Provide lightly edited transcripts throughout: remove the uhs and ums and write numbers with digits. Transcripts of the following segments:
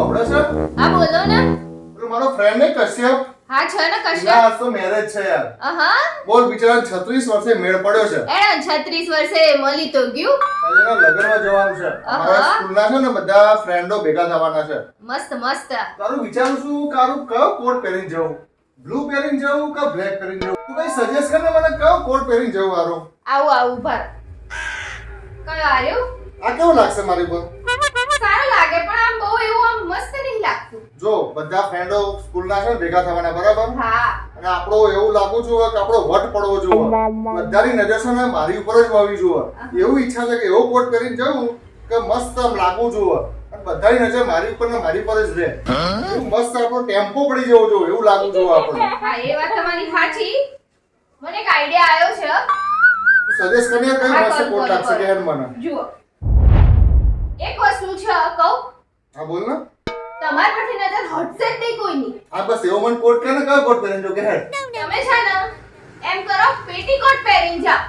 હોબળે છે? હા બોલો ને. પેલો મારો ફ્રેન્ડ ને કશ્યપ. હા છે ને એના કશ્યપ. આજ તો મેરેજ છે યાર. આહા. બોલ બિચારા 36 વર્ષે મેળ પડ્યો છે. એને 36 વર્ષે મળી તો ગયું. એના લગ્નમાં જવાનું છે. અમારા સ્કૂલના છે ને બધા ફ્રેન્ડો ભેગા થવાના છે. મસ્ત મસ્ત. તારું વિચારું છું કારું કયો કોટ પહેરીને જવું? બ્લુ પહેરીને જવું કે બ્લેક પહેરીને જવું? તું કઈ સજેસ્ટ કર ને મને કયો કોટ પહેરીને જવું હારું? આવું ભર. કયો આર્યો? આ કેવું લાગશે મારી પર? સારું લાગે પણ આમ બહુ એવું આમ મસ્ત નહીં લાગતું. જો બધા ફ્રેન્ડો સ્કૂલના છે ને ભેગા થવાના બરાબર? હા. અને આપણો એવું લાગવું જોઈએ કે આપણો વટ પડવો જોઈએ. બધાની નજર છે ને મારી ઉપર જ હોવી જોઈએ. એવું ઈચ્છા છે કે એવો કોટ પહેરીને જવું કે મસ્ત આમ લાગવું જોઈએ. અને બધાની નજર મારી ઉપર ને મારી પર જ રહે. એવું મસ્ત આપણો ટેમ્પો પડી જવો જોઈએ એવું લાગવું જોઈએ આપણને. હા એ વાત તમારી સાચી. મને એક આઈડિયા આવ્યો છે. તું સજેસ્ટ કરીને કઈ હા, મસ્ત કર, કોટ કર, લાગશે કર. કે હેડ મને? જુઓ. એક વસ્તુ છે કહું. હા બોલ ને. તમારી પરથી નજર હટશે જ નહીં કોઈની. હા બસ એવો મને કોટ કે ને કયો કોટ પહેરીને જો કે હેડ? તમે છે ને એમ કરો પેટીકોટ પહેરીને જાઓ.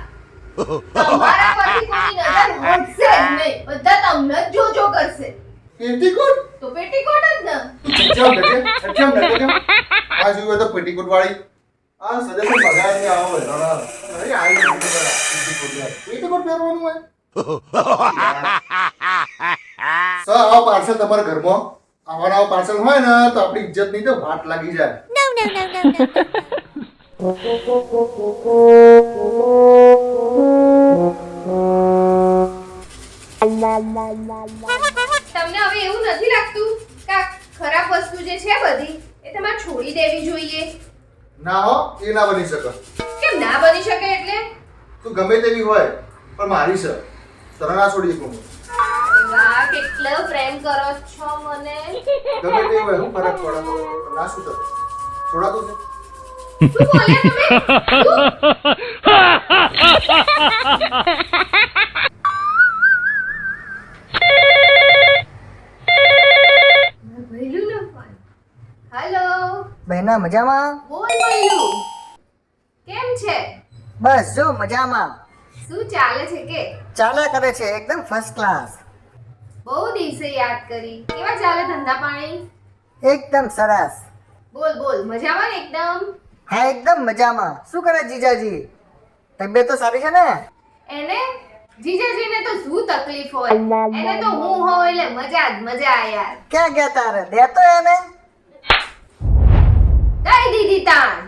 તમારા પરથી કોઈની નજર હટશે જ નહીં. બધા તમને જ જોજો કરશે. પેટીકોટ? તો પેટીકોટ જ ને. અચ્છા નકે આ જોયું તો પેટીકોટ વાળી. આ સજેશન બગાડ ની આવો અરે આઈ પેટીકોટ પહેરવાનું હોય. સર આવો પાર્સલ તમારા ઘરમાં આવા નવા પાર્સલ હોય ને તો આપણી ઇજ્જત ની તો વાટ લાગી જાય. તમને હવે એવું નથી લાગતું કે આ ખરાબ વસ્તુ જે છે બધી એ તમારે છોડી દેવી જોઈએ? ના હો એ ના બની શકે. કેમ ના બની શકે એટલે? તું ગમે તેવી હોય પણ મારી છે તને ના છોડી શકું હું. વાહ કેટલો પ્રેમ કરો છો મને. ગમે તેવી હોય હું ફરક પડે ના શું થતું છોડાતું છે. શું બોલ્યા તમે? ભઈલું નો ફોન. હેલો. બહેના મજામાં? બોલ ભઈલું. કેમ છે? બસ જો મજામાં. શું ચાલે છે કે? ચાલ્યા કરે છે એકદમ ફર્સ્ટ ક્લાસ. બહુ દિવસે યાદ કરી. કેવા ચાલે ધંધા પાણી? એકદમ સરસ. બોલ બોલ મજામાં ને એકદમ? હા એકદમ મજામાં. શું કરે જીજાજી? તબિયત તો સારી છે ને? એને જીજાજીને તો શું તકલીફ હોય? એને તો હું હોઉં એટલે મજા જ મજા યાર. ક્યાં ગયા તારે? દેતો એને? દઈ દીધી તાણ.